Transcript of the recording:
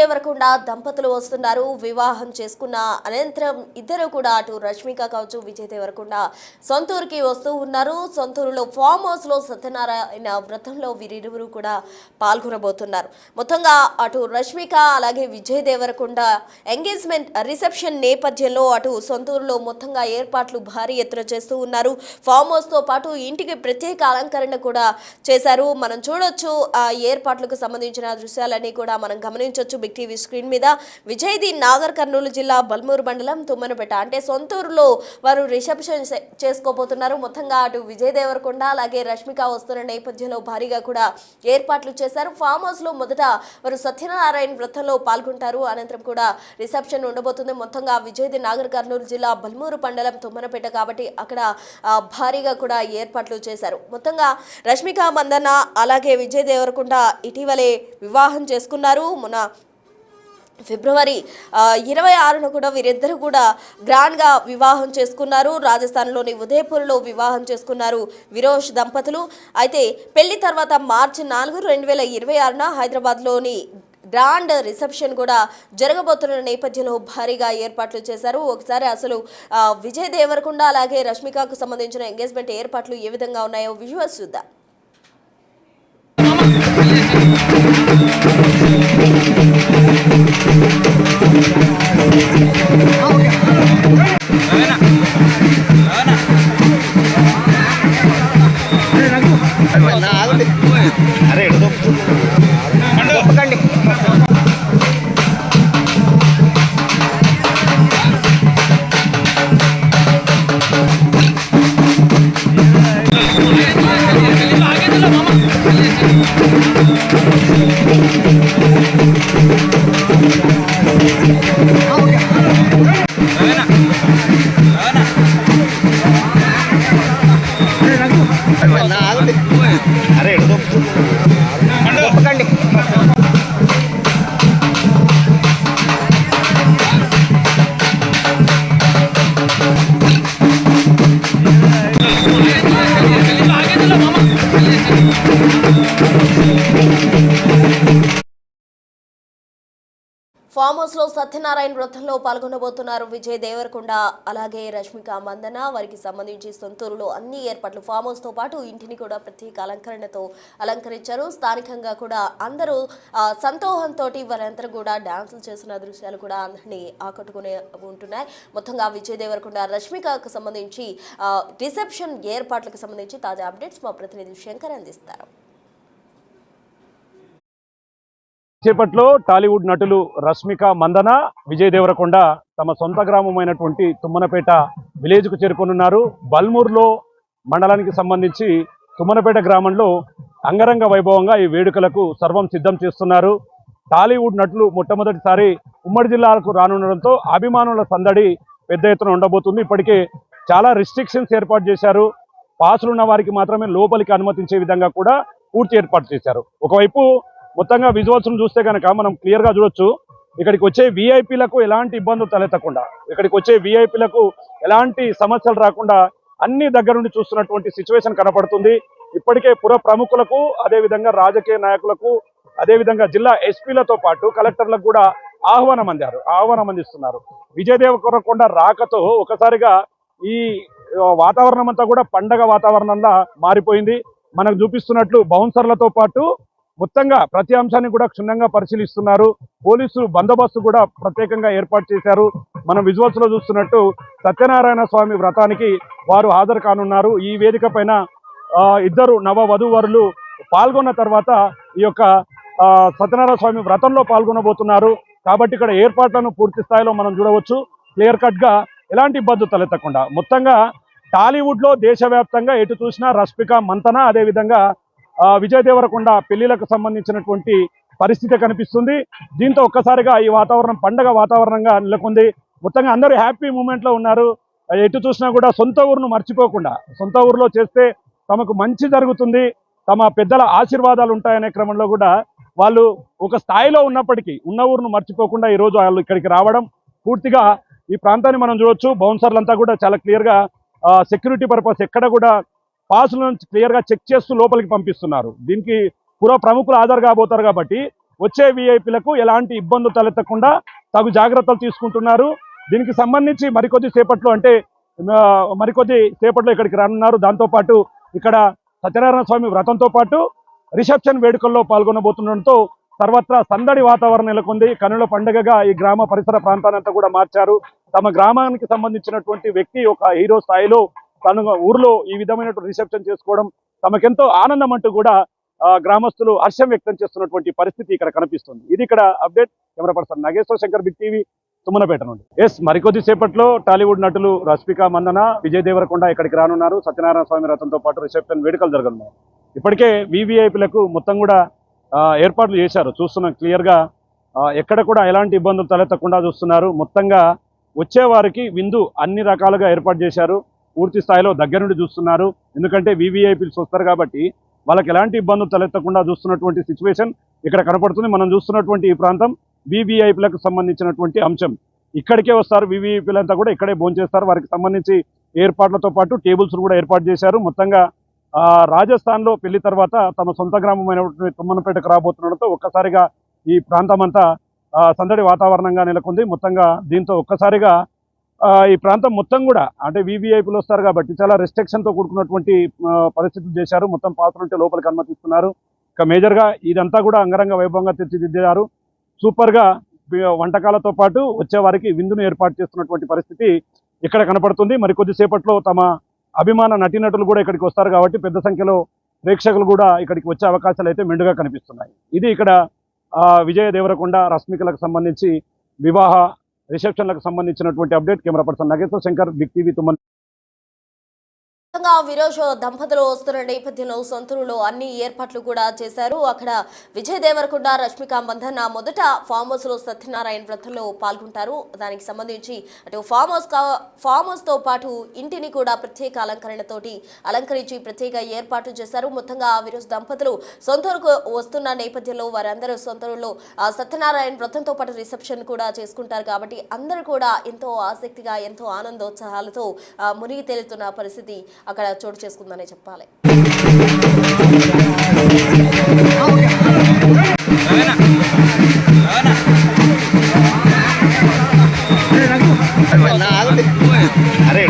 దేవరకొండ దంపతులు వస్తున్నారు. వివాహం చేసుకున్న అనంతరం ఇద్దరు కూడా అటు రష్మిక కావచ్చు, విజయ్ దేవరకొండ సొంతూరుకి వస్తూ ఉన్నారు. సొంతూరులో ఫామ్ హౌస్ లో సత్యనారాయణ వ్రతంలో వీరిరువురు కూడా పాల్గొనబోతున్నారు. మొత్తంగా అటు రష్మిక అలాగే విజయ్ దేవరకొండ ఎంగేజ్మెంట్ రిసెప్షన్ నేపథ్యంలో అటు సొంతూరులో మొత్తంగా ఏర్పాట్లు భారీ ఎత్తున చేస్తూ ఉన్నారు. ఫామ్ హౌస్ తో పాటు ఇంటికి ప్రత్యేక అలంకరణ కూడా చేశారు. మనం చూడొచ్చు ఆ ఏర్పాట్లకు సంబంధించిన దృశ్యాలన్నీ కూడా మనం గమనించవచ్చు బిగ్ టీవీ స్క్రీన్ మీద. విజయ్ది నాగర్ కర్నూలు జిల్లా బల్మూరు మండలం తుమ్మనపేట అంటే సొంతూరులో వారు రిసెప్షన్ చేసుకోబోతున్నారు. మొత్తంగా అటు విజయ్ దేవరకొండ అలాగే రష్మిక వస్తున్న నేపథ్యంలో భారీగా కూడా ఏర్పాట్లు చేశారు. ఫామ్ హౌస్ లో మొదట వారు సత్యనారాయణ వ్రతంలో పాల్గొంటారు. అనంతరం కూడా రిసెప్షన్ ఉండబోతుంది. మొత్తంగా విజయ్ది నాగర్ కర్నూలు జిల్లా బల్మూరు మండలం తుమ్మనపేట కాబట్టి అక్కడ భారీగా కూడా ఏర్పాట్లు చేశారు. మొత్తంగా రష్మిక మందన్న అలాగే విజయ్ దేవరకొండ ఇటీవలే వివాహం చేసుకున్నారు. మొన్న ఫిబ్రవరి 26న కూడా వీరిద్దరు కూడా గ్రాండ్గా వివాహం చేసుకున్నారు. రాజస్థాన్లోని ఉదయపూర్లో వివాహం చేసుకున్నారు విరోష్ దంపతులు. అయితే పెళ్లి తర్వాత మార్చి 4, 2026న హైదరాబాద్లోని గ్రాండ్ రిసెప్షన్ కూడా జరగబోతున్న నేపథ్యంలో భారీగా ఏర్పాట్లు చేశారు. ఒకసారి అసలు విజయ్ దేవరకొండ అలాగే రష్మికకు సంబంధించిన ఎంగేజ్మెంట్ ఏర్పాట్లు ఏ విధంగా ఉన్నాయో విజువల్స్ చూద్దాం. ఫామ్ హౌస్ లో సత్యనారాయణ వ్రతంలో పాల్గొనబోతున్నారు విజయ్ దేవరకొండ అలాగే రష్మిక మందన. వారికి సంబంధించి సొంతూరులో అన్ని ఏర్పాట్లు ఫామ్ హౌస్ తో పాటు ఇంటిని కూడా ప్రత్యేక అలంకరణతో అలంకరించారు. స్థానికంగా కూడా అందరూ సంతోషంతో వారందరూ కూడా డాన్సులు చేసిన దృశ్యాలు కూడా అందరినీ ఆకట్టుకునే ఉంటున్నాయి. మొత్తంగా విజయ్ దేవరకొండ రష్మికకు సంబంధించి రిసెప్షన్ ఏర్పాట్లకు సంబంధించి తాజా అప్డేట్స్ మా ప్రతినిధి శంకర్ అందిస్తారు. చేపట్లో టాలీవుడ్ నటులు రష్మిక మందన, విజయ్ దేవరకొండ తమ సొంత గ్రామమైనటువంటి తుమ్మనపేట విలేజ్కు చేరుకొనున్నారు. బల్మూరులో మండలానికి సంబంధించి తుమ్మనపేట గ్రామంలో అంగరంగ వైభవంగా ఈ వేడుకలకు సర్వం సిద్ధం చేస్తున్నారు. టాలీవుడ్ నటులు మొట్టమొదటిసారి ఉమ్మడి జిల్లాలకు రానుండడంతో అభిమానుల సందడి పెద్ద ఎత్తున ఉండబోతుంది. ఇప్పటికే చాలా రిస్ట్రిక్షన్స్ ఏర్పాటు చేశారు. పాసులున్న వారికి మాత్రమే లోపలికి అనుమతించే విధంగా కూడా పూర్తి ఏర్పాటు చేశారు. ఒకవైపు మొత్తంగా విజువల్స్ను చూస్తే కనుక మనం క్లియర్గా చూడొచ్చు. ఇక్కడికి వచ్చే వీఐపీలకు ఎలాంటి ఇబ్బందులు తలెత్తకుండా, ఇక్కడికి వచ్చే వీఐపీలకు ఎలాంటి సమస్యలు రాకుండా అన్ని దగ్గర నుండి చూస్తున్నటువంటి సిచ్యువేషన్ కనపడుతుంది. ఇప్పటికే పుర ప్రముఖులకు, అదేవిధంగా రాజకీయ నాయకులకు, అదేవిధంగా జిల్లా ఎస్పీలతో పాటు కలెక్టర్లకు కూడా ఆహ్వానం అందిస్తున్నారు. విజయ్ దేవరకొండ రాకతో ఒకసారిగా ఈ వాతావరణం అంతా కూడా పండగ వాతావరణంలా మారిపోయింది. మనకు చూపిస్తున్నట్లు బౌన్సర్లతో పాటు మొత్తంగా ప్రతి అంశాన్ని కూడా క్షుణ్ణంగా పరిశీలిస్తున్నారు. పోలీసు బందోబస్తు కూడా ప్రత్యేకంగా ఏర్పాటు చేశారు. మనం విజువల్స్ లో చూస్తున్నట్టు సత్యనారాయణ స్వామి వ్రతానికి వారు హాజరు కానున్నారు. ఈ వేదిక పైన ఇద్దరు నవ వధూవరులు పాల్గొన్న తర్వాత ఈ యొక్క సత్యనారాయణ స్వామి వ్రతంలో పాల్గొనబోతున్నారు. కాబట్టి ఇక్కడ ఏర్పాట్లను పూర్తి స్థాయిలో మనం చూడవచ్చు. క్లియర్ కట్ గా ఎలాంటి ఇబ్బందులు తలెత్తకుండా మొత్తంగా టాలీవుడ్ లో దేశవ్యాప్తంగా ఎటు చూసినా రష్మిక మందన అదేవిధంగా విజయ్ దేవరకొండ పెళ్లిలకు సంబంధించినటువంటి పరిస్థితి కనిపిస్తుంది. దీంతో ఒక్కసారిగా ఈ వాతావరణం పండగ వాతావరణంగా నెలకొంది. మొత్తంగా అందరూ హ్యాపీ మూమెంట్ లో ఉన్నారు. ఎటు చూసినా కూడా సొంత ఊరును మర్చిపోకుండా, సొంత ఊరిలో చేస్తే తమకు మంచి జరుగుతుంది, తమ పెద్దల ఆశీర్వాదాలు ఉంటాయనే క్రమంలో కూడా వాళ్ళు ఒక స్థాయిలో ఉన్నప్పటికీ ఉన్న ఊరును మర్చిపోకుండా ఈరోజు వాళ్ళు ఇక్కడికి రావడం, పూర్తిగా ఈ ప్రాంతాన్ని మనం చూడొచ్చు. బౌన్సర్లంతా కూడా చాలా క్లియర్గా సెక్యూరిటీ పర్పస్ ఎక్కడ కూడా పాసులను క్లియర్గా చెక్ చేస్తూ లోపలికి పంపిస్తున్నారు. దీనికి పుర ప్రముఖులు హాజరు కాబోతారు కాబట్టి వచ్చే విఐపీలకు ఎలాంటి ఇబ్బందులు తలెత్తకుండా తగు జాగ్రత్తలు తీసుకుంటున్నారు. దీనికి సంబంధించి మరికొద్ది సేపట్లో ఇక్కడికి రానున్నారు. దాంతోపాటు ఇక్కడ సత్యనారాయణ స్వామి వ్రతంతో పాటు రిసెప్షన్ వేడుకల్లో పాల్గొనబోతుండటంతో సర్వత్రా సందడి వాతావరణం నెలకొంది. కనుల పండుగగా ఈ గ్రామ పరిసర ప్రాంతానంతా కూడా మార్చారు. తమ గ్రామానికి సంబంధించినటువంటి వ్యక్తి ఒక హీరో స్థాయిలో తను ఊర్లో ఈ విధమైనటువంటి రిసెప్షన్ చేసుకోవడం తమకెంతో ఆనందం అంటూ కూడా గ్రామస్తులు హర్షం వ్యక్తం చేస్తున్నటువంటి పరిస్థితి ఇక్కడ కనిపిస్తుంది. ఇది ఇక్కడ update. Camera person Nageshwar Shankar, big TV, Tummanapeta నుండి. మరికొద్ది సేపట్లో టాలీవుడ్ నటులు రష్మిక మందన, విజయ్ దేవరకొండ ఇక్కడికి రానున్నారు. సత్యనారాయణ స్వామి రథంతో పాటు రిసెప్షన్ వేడుకలు జరగనున్నాయి. ఇప్పటికే వివిఐపీలకు మొత్తం కూడా ఏర్పాట్లు చేశారు. చూస్తున్నాం క్లియర్గా ఎక్కడ కూడా ఎలాంటి ఇబ్బందులు తలెత్తకుండా చూస్తున్నారు. మొత్తంగా వచ్చేవారికి విందు అన్ని రకాలుగా ఏర్పాటు చేశారు. పూర్తి స్థాయిలో దగ్గర నుండి చూస్తున్నారు. ఎందుకంటే వివిఐపీలు వస్తారు కాబట్టి వాళ్ళకి ఎలాంటి ఇబ్బందులు తలెత్తకుండా చూస్తున్నటువంటి సిచ్యువేషన్ ఇక్కడ కనపడుతుంది. మనం చూస్తున్నటువంటి ఈ ప్రాంతం వివిఐపీలకు సంబంధించినటువంటి అంశం. ఇక్కడికే వస్తారు వివిఐపీలంతా కూడా ఇక్కడే భోంచేస్తారు. వారికి సంబంధించి ఏర్పాట్లతో పాటు టేబుల్స్ కూడా ఏర్పాటు చేశారు. మొత్తంగా రాజస్థాన్లో పెళ్లి తర్వాత తమ సొంత గ్రామమైనటువంటి తుమ్మనపేటకు రాబోతుండడంతో ఒక్కసారిగా ఈ ప్రాంతం అంతా సందడి వాతావరణంగా నెలకొంది. మొత్తంగా దీంతో ఒక్కసారిగా ఈ ప్రాంతం మొత్తం కూడా అంటే వివిఐపీలు వస్తారు కాబట్టి చాలా రెస్ట్రిక్షన్తో కూడుకున్నటువంటి పరిస్థితులు చేశారు. మొత్తం పాత్ర ఉంటే లోపలికి అనుమతిస్తున్నారు. ఇక మేజర్గా ఇదంతా కూడా అంగరంగ వైభవంగా తీర్చిదిద్దారు. సూపర్గా వంటకాలతో పాటు వచ్చేవారికి విందును ఏర్పాటు చేస్తున్నటువంటి పరిస్థితి ఇక్కడ కనపడుతుంది. మరికొద్ది సేపట్లో తమ అభిమాన నటీనటులు కూడా ఇక్కడికి వస్తారు కాబట్టి పెద్ద సంఖ్యలో ప్రేక్షకులు కూడా ఇక్కడికి వచ్చే అవకాశాలు అయితే మెండుగా కనిపిస్తున్నాయి. ఇది ఇక్కడ విజయ్ దేవరకొండ, రష్మికలకు సంబంధించి వివాహ రిసెప్షన్లకు సంబంధించినటువంటి update. Camera person Nageshwar Shankar, big TV, తుమ్మన్. విరోజ్ దంపతులు వస్తున్న నేపథ్యంలో సొంతూరులో అన్ని ఏర్పాట్లు కూడా చేశారు. అక్కడ విజయ్ దేవరకొండ, రష్మిక మందన మొదట ఫామ్ హౌస్ లో సత్యనారాయణ వ్రతంలో పాల్గొంటారు. దానికి సంబంధించి అటు ఫామ్ హౌస్ తో పాటు ఇంటిని కూడా ప్రత్యేక అలంకరణతోటి అలంకరించి ప్రత్యేక ఏర్పాట్లు చేశారు. మొత్తంగా విరోజ్ దంపతులు సొంతూరుకు వస్తున్న నేపథ్యంలో వారందరూ సొంతూరులో సత్యనారాయణ వ్రతంతో పాటు రిసెప్షన్ కూడా చేసుకుంటారు కాబట్టి అందరూ కూడా ఎంతో ఆసక్తిగా ఎంతో ఆనందోత్సాహాలతో మునిగి తేలుతున్న పరిస్థితి అక్కడ చోటు చేసుకుందనే చెప్పాలి. అరే